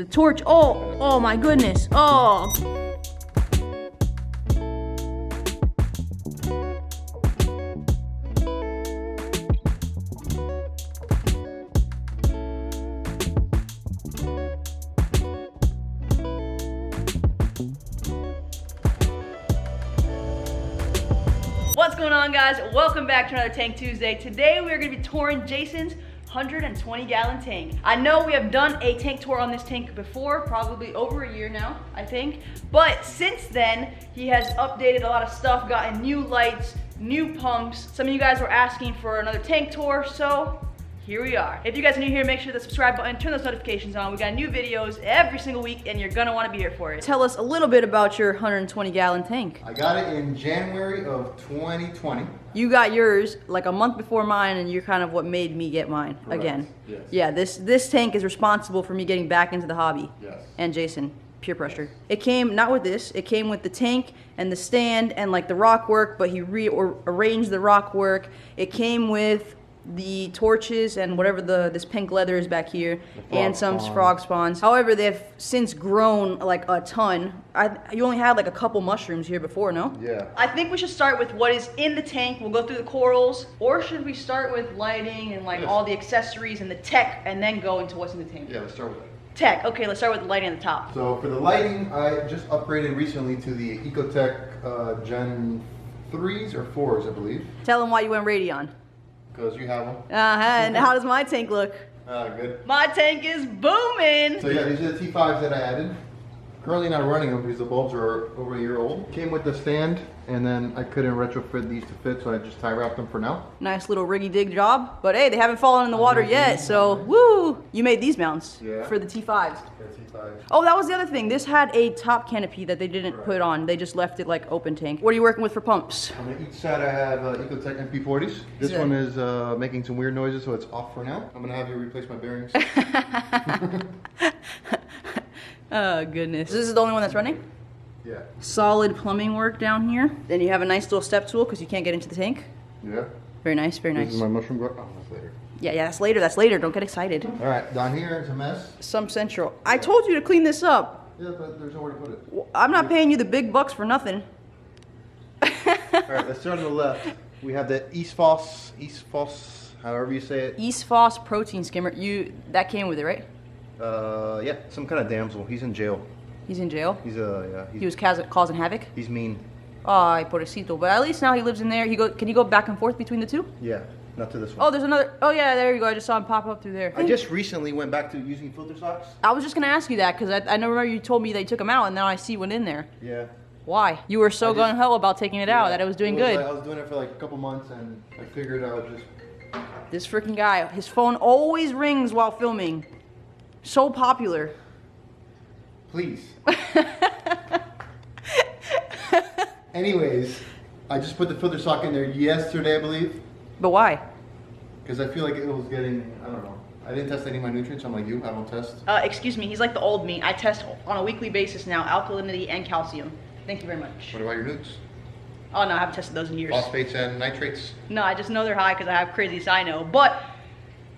The torch, oh my goodness, oh. What's going on, guys? Welcome back to another Tank Tuesday. Today we are going to be touring Jason's 120-gallon tank. I know we have done a tank tour on this tank before, probably over a year now, I think. But since then, he has updated a lot of stuff, gotten new lights, new pumps. Some of you guys were asking for another tank tour, so here we are. If you guys are new here, make sure to subscribe button, turn those notifications on. We got new videos every single week, and you're gonna wanna be here for it. Tell us a little bit about your 120-gallon tank. I got it in January of 2020. You got yours like a month before mine, and you're kind of what made me get mine. Correct. Again. Yes. Yeah, this tank is responsible for me getting back into the hobby. Yes. And Jason, pure pressure. It came not with this, it came with the tank and the stand and like the rock work, but he rearranged the rock work. It came with the torches and whatever this pink leather is back here, and some frog spawns. However, they've since grown like a ton. You only had like a couple mushrooms here before, no? Yeah. I think we should start with what is in the tank. We'll go through the corals, or should we start with lighting and like all the accessories and the tech, and then go into what's in the tank? Yeah, let's start with that. Tech. Okay, let's start with the lighting at the top. So for the lighting, I just upgraded recently to the Ecotech Gen 3s or 4s, I believe. Tell them why you went Radion. Because you have them. And how does my tank look? Good. My tank is booming! So yeah, these are the T5s that I added. Currently not running them because the bulbs are over a year old. Came with the stand, and then I couldn't retrofit these to fit, so I just tie wrapped them for now. Nice little riggy dig job. But hey, they haven't fallen in the water yet, so woo! You made these mounts for the T5s. Yeah, T5s. Oh, that was the other thing. This had a top canopy that they didn't put on. They just left it like open tank. What are you working with for pumps? On each side I have Ecotech MP40s. This one is making some weird noises, so it's off for now. I'm gonna have you replace my bearings. Oh goodness. This is the only one that's running? Yeah. Solid plumbing work down here. Then you have a nice little step tool because you can't get into the tank. Yeah. Very nice, very nice. This is my mushroom grow. Oh, that's later. Yeah, that's later, that's later. Don't get excited. All right, down here it's a mess. Sump Central. I told you to clean this up. Yeah, but there's nowhere to put it. Well, I'm not paying you the big bucks for nothing. All right, let's start on the left. We have the East Foss, however you say it. East Foss protein skimmer. That came with it, right? Yeah, some kind of damsel. He's in jail. He's in jail? He was causing havoc? He's mean. Ay, pobrecito. But at least now he lives in there. Can he go back and forth between the two? Yeah, not to this one. Oh, there's another. Oh yeah, there you go. I just saw him pop up through there. I just recently went back to using filter socks. I was just gonna ask you that because I remember you told me they took him out, and now I see one in there. Yeah. Why? You were so gung ho about taking it out that it was doing good. I was doing it for like a couple months, and I figured I would just. This freaking guy, his phone always rings while filming. So popular. Please. Anyways, I just put the filter sock in there yesterday, I believe. But why? Because I feel like it was getting, I don't know. I didn't test any of my nutrients. I'm like you, I don't test. Excuse me, he's like the old me. I test on a weekly basis now, alkalinity and calcium. Thank you very much. What about your nukes? Oh no, I haven't tested those in years. Phosphates and nitrates? No, I just know they're high because I have crazy cyno. But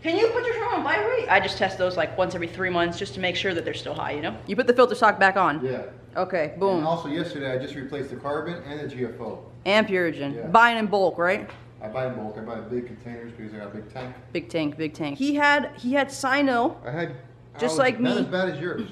can you put your phone on vibrate? I just test those like once every 3 months just to make sure that they're still high, you know? You put the filter sock back on? Yeah. Okay, boom. And also yesterday I just replaced the carbon and the GFO. And Purigen. Yeah. Buying in bulk, right? I buy in bulk. I buy big containers because I got a big tank. Big tank, big tank. He had cyno. Just like me. Not as bad as yours.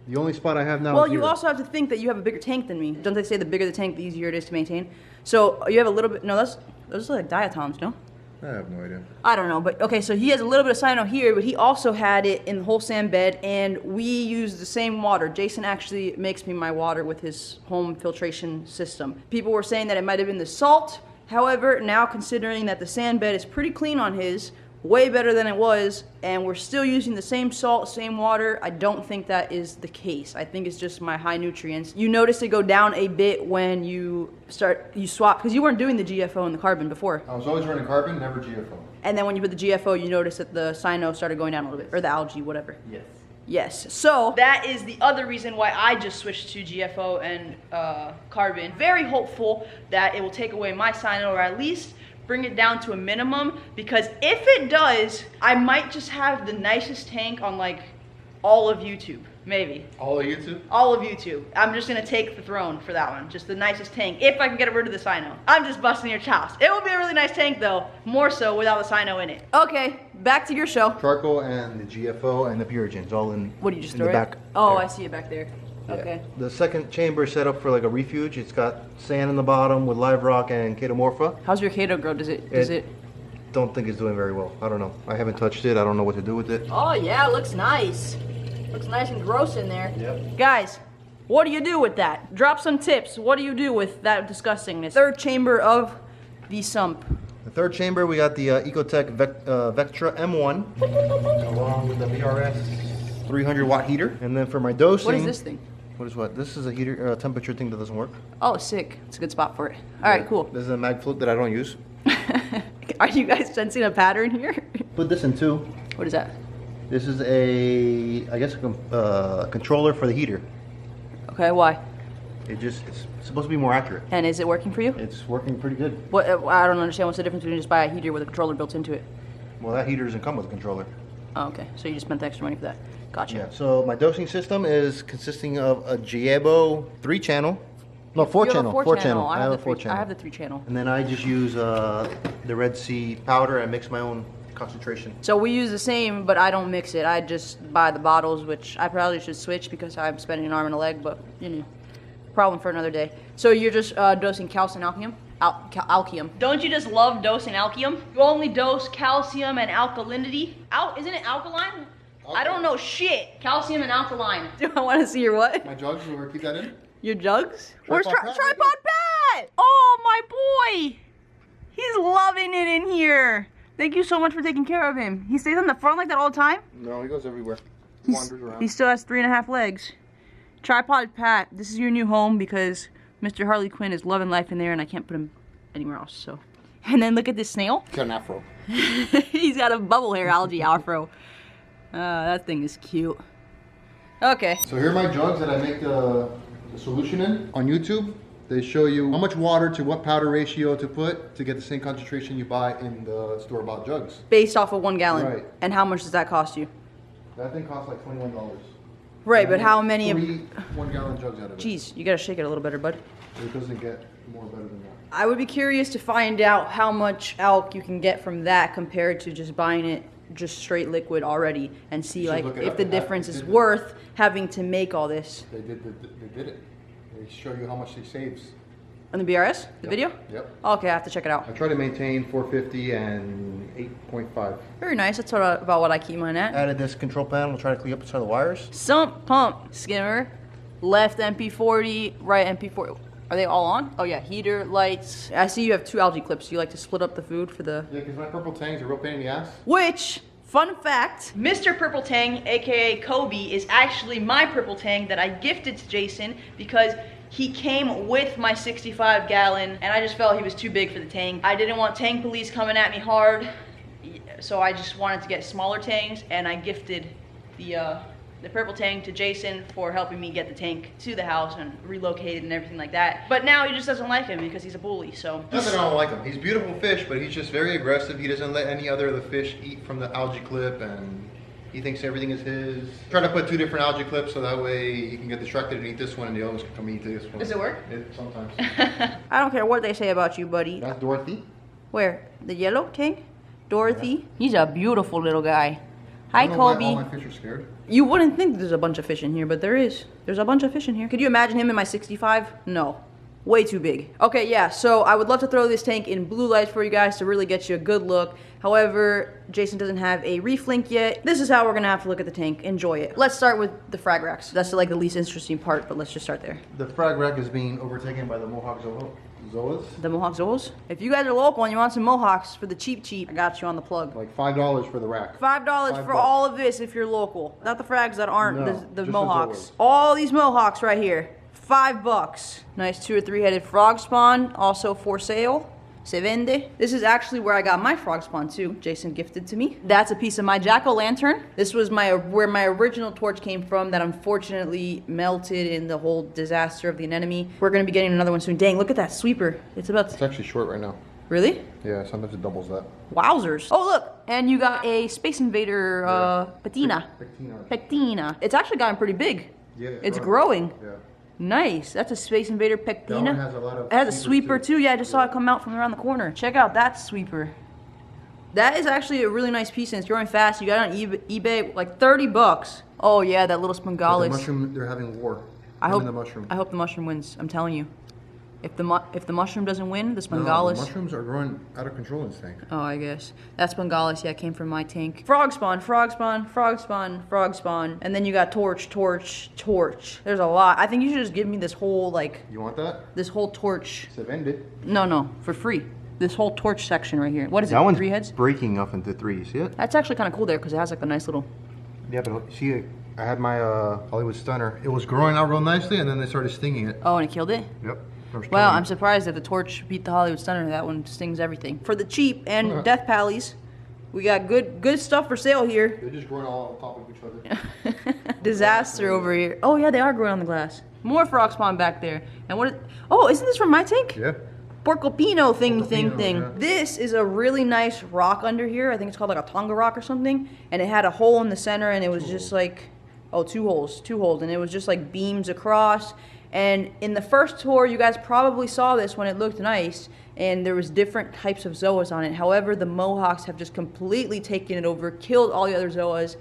The only spot I have now well, is you yours. also have to think that you have a bigger tank than me. Don't they say the bigger the tank, the easier it is to maintain? So you have a little bit, no, those are like diatoms, no? I have no idea. I don't know, but okay, so he has a little bit of cyano here, but he also had it in the whole sand bed, and we use the same water. Jason actually makes me my water with his home filtration system. People were saying that it might have been the salt. However, now considering that the sand bed is pretty clean on his, way better than it was, and we're still using the same salt, same water, I don't think that is the case. I think it's just my high nutrients. You notice it go down a bit when you swap, because you weren't doing the GFO and the carbon before. I was always running carbon, never GFO. And then when you put the GFO, you notice that the cyno started going down a little bit, or the algae, whatever. Yes. Yes, so that is the other reason why I just switched to GFO and carbon. Very hopeful that it will take away my cyno, or at least bring it down to a minimum, because if it does, I might just have the nicest tank on like all of YouTube, maybe. All of YouTube? All of YouTube. I'm just gonna take the throne for that one. Just the nicest tank, if I can get rid of the Sino. I'm just busting your chops. It will be a really nice tank though, more so without the Sino in it. Okay, back to your show. Charcoal and the GFO and the Purigens all in. What do you just in throw the it? back? Oh, there. I see it back there. Okay. The second chamber is set up for like a refuge. It's got sand in the bottom with live rock and chaetomorpha. How's your Kato grow? Does it? Don't think it's doing very well. I don't know. I haven't touched it. I don't know what to do with it. Oh yeah, it looks nice. Looks nice and gross in there. Yep. Guys, what do you do with that? Drop some tips. What do you do with that disgustingness? Third chamber of the sump. The third chamber, we got the Ecotech Vectra M1 along with the VRS 300 watt heater. And then for my dosing. What is this thing? What is what? This is a heater, temperature thing that doesn't work. Oh, sick. It's a good spot for it. All right, cool. This is a mag float that I don't use. Are you guys sensing a pattern here? Put this in too. What is that? This is I guess a controller for the heater. Okay, why? It's supposed to be more accurate. And is it working for you? It's working pretty good. What? I don't understand. What's the difference between just buy a heater with a controller built into it? Well, that heater doesn't come with a controller. Oh, okay. So you just spent the extra money for that. Gotcha. Yeah, so my dosing system is consisting of a Giebo 3-channel. No, 4-channel. 4-channel. I have a 4-channel. I have the 3-channel. And then I just use the Red Sea powder and mix my own concentration. So we use the same, but I don't mix it. I just buy the bottles, which I probably should switch because I'm spending an arm and a leg, but you know, problem for another day. So you're just dosing calcium and alkium? Alkium. Don't you just love dosing alkium? You only dose calcium and alkalinity? Isn't it alkaline? I don't know shit. Calcium and alkaline. Do I want to see your what? My jugs, we'll keep that in. Your jugs? Where's Tripod Tripod Pat? Oh, my boy. He's loving it in here. Thank you so much for taking care of him. He stays on the front like that all the time? No, he goes everywhere. He wanders around. He still has 3.5 legs. Tripod Pat, this is your new home because Mr. Harley Quinn is loving life in there and I can't put him anywhere else, so. And then look at this snail. Got an afro. He's got a bubble hair algae afro. That thing is cute. Okay. So here are my jugs that I make the solution in. On YouTube, they show you how much water to what powder ratio to put to get the same concentration you buy in the store-bought jugs. Based off of 1 gallon. Right. And how much does that cost you? That thing costs like $21. Right, but how many of... 3 1-gallon jugs out of it. Jeez, you gotta shake it a little better, bud. It doesn't get more better than that. I would be curious to find out how much alk you can get from that compared to just buying it just straight liquid already and see like if the difference is worth having to make all this. They did it. They show you how much he saves. On the BRS? The Yep. video? Yep. Okay, I have to check it out. I try to maintain 450 and 8.5. Very nice. That's about what I keep mine at. Added this control panel to try to clean up some of the wires. Sump pump skimmer. Left MP40, right MP40. Are they all on? Oh yeah, heater, lights. I see you have 2 algae clips. You like to split up the food for the... Yeah, because my purple tang's a real pain in the ass. Which, fun fact, Mr. Purple Tang, aka Kobe, is actually my purple tang that I gifted to Jason because he came with my 65 gallon and I just felt he was too big for the tank. I didn't want tank police coming at me hard, so I just wanted to get smaller tanks and I gifted the purple tank to Jason for helping me get the tank to the house and relocate it and everything like that. But now he just doesn't like him because he's a bully, so. Not that I don't like him. He's a beautiful fish, but he's just very aggressive. He doesn't let any other of the fish eat from the algae clip, and he thinks everything is his. Trying to put 2 different algae clips so that way he can get distracted and eat this one, and the others can come eat this one. Does it work? Sometimes. I don't care what they say about you, buddy. That's Dorothy. Where? The yellow tank? Dorothy? Yeah. He's a beautiful little guy. Hi, I don't know why Kobe. all my fish are scared. You wouldn't think there's a bunch of fish in here, but there is. There's a bunch of fish in here. Could you imagine him in my 65? No. Way too big. Okay, yeah, so I would love to throw this tank in blue light for you guys to really get you a good look. However, Jason doesn't have a reef link yet. This is how we're gonna have to look at the tank. Enjoy it. Let's start with the frag racks. That's like the least interesting part, but let's just start there. The frag rack is being overtaken by the Mohawk Zoas. The Mohawk Zoas? If you guys are local and you want some Mohawks for the cheap, I got you on the plug. Like $5 for the rack. $5 for all of this if you're local. Not the frags that aren't the just Mohawks. the All these Mohawks right here. $5. Nice 2 or 3-headed frog spawn, also for sale. Se vende. This is actually where I got my frog spawn too. Jason gifted to me. That's a piece of my jack-o'-lantern. This was where my original torch came from that unfortunately melted in the whole disaster of the anemone. We're gonna be getting another one soon. Dang, look at that sweeper. It's It's actually short right now. Really? Yeah, sometimes it doubles that. Wowzers. Oh look, And you got a Space Invader patina. Pectina. It's actually gotten pretty big. Yeah, it's growing. Yeah. Nice. That's a Space Invader pectina. That one has a lot of it has a sweeper too. Yeah, I just saw it come out from around the corner. Check out that sweeper. That is actually a really nice piece and it's growing fast. You got it on eBay like 30 bucks. Oh yeah, that little Spengalis. The mushroom, they're having war. I hope the mushroom. I hope the mushroom wins. I'm telling you. If the mushroom doesn't win, the Spengalis. No, the mushrooms are growing out of control in this tank. Oh, I guess. That Spengalis, yeah, came from my tank. Frog spawn, frog spawn, frog spawn, frog spawn. And then you got torch, torch, torch. There's a lot. I think you should just give me this whole, like... You want that? This whole torch. So vend it. No, for free. This whole torch section right here. What is that it, one's 3 heads? Breaking up into 3, you see it? That's actually kind of cool there because it has like a nice little... Yeah, but see, I had my Hollywood Stunner. It was growing out real nicely and then they started stinging it. Oh, and it killed it? Yep. Well, I'm surprised that the torch beat the Hollywood Stunner. That one stings everything. For the cheap and death pallies, we got good stuff for sale here. They're just growing all on top of each other. Disaster over here. Oh yeah, they are growing on the glass. More frog spawn back there. And what? Oh, isn't this from my tank? Yeah. Porcopino thing. Yeah. This is a really nice rock under here. I think it's called like a Tonga rock or something. And it had a hole in the center, and it was just like, oh, two holes, and it was just like beams across. And in the first tour, you guys probably saw this when it looked nice, and there was different types of zoas on it. However, the mohawks have just completely taken it over, killed all the other zoas,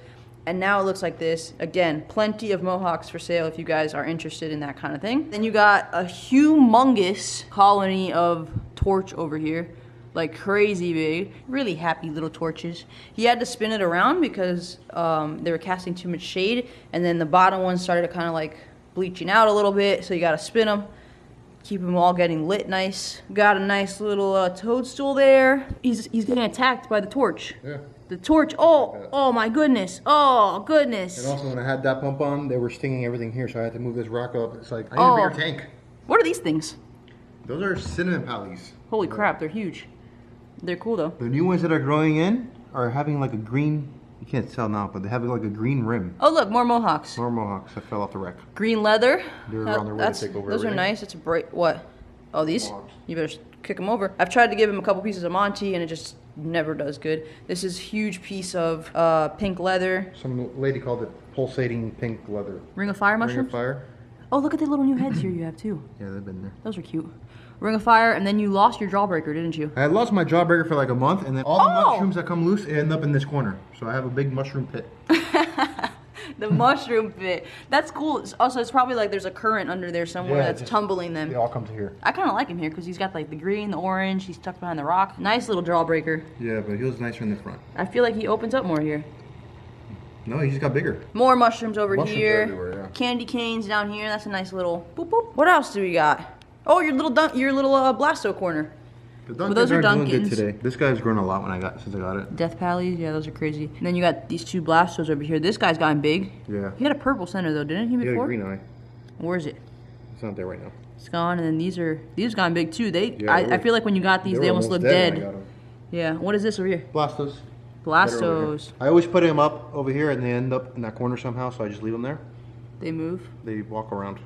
and now it looks like this. Again, plenty of mohawks for sale if you guys are interested in that kind of thing. Then you got a humongous colony of torch over here, like crazy big, really happy little torches. He had to spin it around because they were casting too much shade, and then the bottom one started to kind of like bleaching out a little bit, so you gotta spin them, keep them all getting lit nice. Got a nice little toadstool there. He's getting attacked by the torch. Yeah. The torch. Oh my goodness. Oh goodness. And also when I had that pump on, they were stinging everything here, so I had to move this rock up. It's like I need a bigger tank. What are these things? Those are cinnamon pallies. Holy crap, they're huge. They're cool though. The new ones that are growing in are having like a green. You can't tell now, but they have like a green rim. Oh look, more mohawks. More mohawks that fell off the wreck. Green leather. They're on their way to take over. Those are nice. It's a bright. What? Oh, these? Mohawks. You better kick them over. I've tried to give him a couple pieces of Monty, and it just never does good. This is a huge piece of pink leather. Some lady called it pulsating pink leather. Ring of fire mushrooms. Ring of fire. Oh, look at the little new heads here you have too. Yeah, they've been there. Those are cute. Ring of fire, and then you lost your jawbreaker, didn't you? I had lost my jawbreaker for like a month, and then all the mushrooms that come loose end up in this corner. So I have a big mushroom pit. The mushroom pit. That's cool. Also, it's probably like there's a current under there somewhere that's tumbling them. They all come to here. I kind of like him here because he's got like the green, the orange. He's tucked behind the rock. Nice little jawbreaker. Yeah, but he was nicer in the front. I feel like he opens up more here. No, he just got bigger. More mushrooms over here. Everywhere, yeah. Candy canes down here. That's a nice little boop boop. What else do we got? Oh, your little Blasto corner. The Dunkins those are doing Dunkins. good today. This guy's grown a lot since I got it. Death pallies, yeah, those are crazy. And then you got these two Blastos over here. This guy's gotten big. Yeah. He had a purple center though, didn't he before? He had a green eye. Where is it? It's not there right now. It's gone, and then these gotten big too. I feel like when you got these, they almost look dead. dead. Yeah. What is this over here? Blastos. Blastos. I always put them up over here, and they end up in that corner somehow. So I just leave them there. They move. They walk around.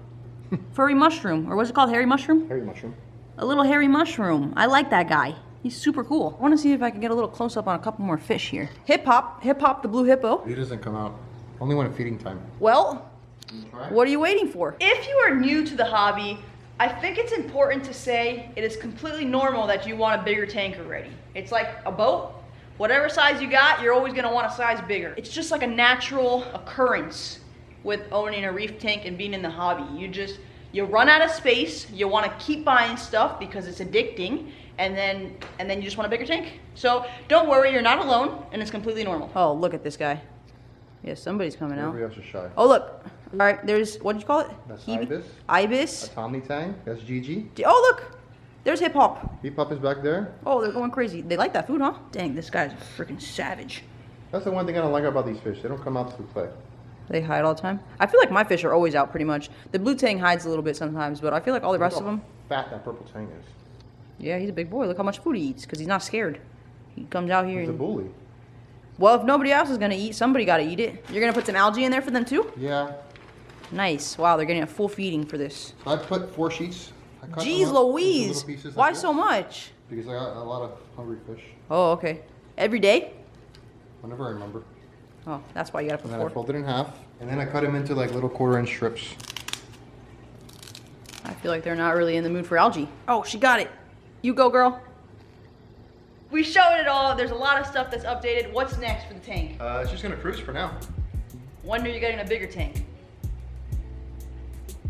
Furry mushroom, or what's it called? Hairy mushroom? Hairy mushroom. A little hairy mushroom. I like that guy. He's super cool. I want to see if I can get a little close up on a couple more fish here. Hip Hop the blue hippo. He doesn't come out. Only when it's feeding time. Well, what are you waiting for? If you are new to the hobby, I think it's important to say it is completely normal that you want a bigger tank already. It's like a boat. Whatever size you got, you're always gonna want a size bigger. It's just like a natural occurrence with owning a reef tank and being in the hobby. You run out of space, you wanna keep buying stuff because it's addicting, and then you just want a bigger tank. So don't worry, you're not alone, and it's completely normal. Oh, look at this guy. Yeah, somebody's coming out. Everybody else is shy. Oh, look. All right, there's, what did you call it? That's Ibis. Ibis. A Tommy Tang. That's Gigi. Oh, look. There's Hip Hop. Hip Hop is back there. Oh, they're going crazy. They like that food, huh? Dang, this guy's a freaking savage. That's the one thing I don't like about these fish. They don't come out to play. They hide all the time. I feel like my fish are always out pretty much. The blue tang hides a little bit sometimes, but I feel like all the rest of them. Fat that purple tang is. Yeah, he's a big boy. Look how much food he eats because he's not scared. He comes out here. He's a bully. Well, if nobody else is gonna eat, somebody gotta eat it. You're gonna put some algae in there for them too? Yeah. Nice. Wow, they're getting a full feeding for this. So I put 4 sheets. Jeez Louise! Why so much? Because I got a lot of hungry fish. Oh, okay. Every day? whenever I remember. Oh, that's why you gotta put And then I 4. fold it in half, and then I cut them into like little 1/4 inch strips. I feel like they're not really in the mood for algae. Oh, she got it. You go, girl. We showed it all. There's a lot of stuff that's updated. What's next for the tank? It's just gonna cruise for now. When are you getting a bigger tank?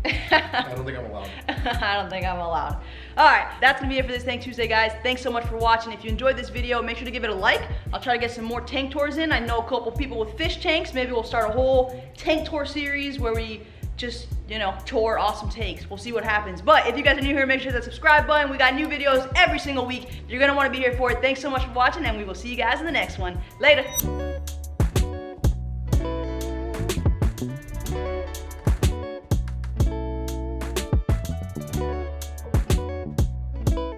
I don't think I'm allowed. I don't think I'm allowed. All right, that's gonna be it for this Tank Tuesday, guys. Thanks so much for watching. If you enjoyed this video, make sure to give it a like. I'll try to get some more tank tours in. I know a couple people with fish tanks. Maybe we'll start a whole tank tour series where we just, you know, tour awesome tanks. We'll see what happens. But if you guys are new here, make sure to hit that subscribe button. We got new videos every single week. You're gonna wanna be here for it. Thanks so much for watching, and we will see you guys in the next one. Later.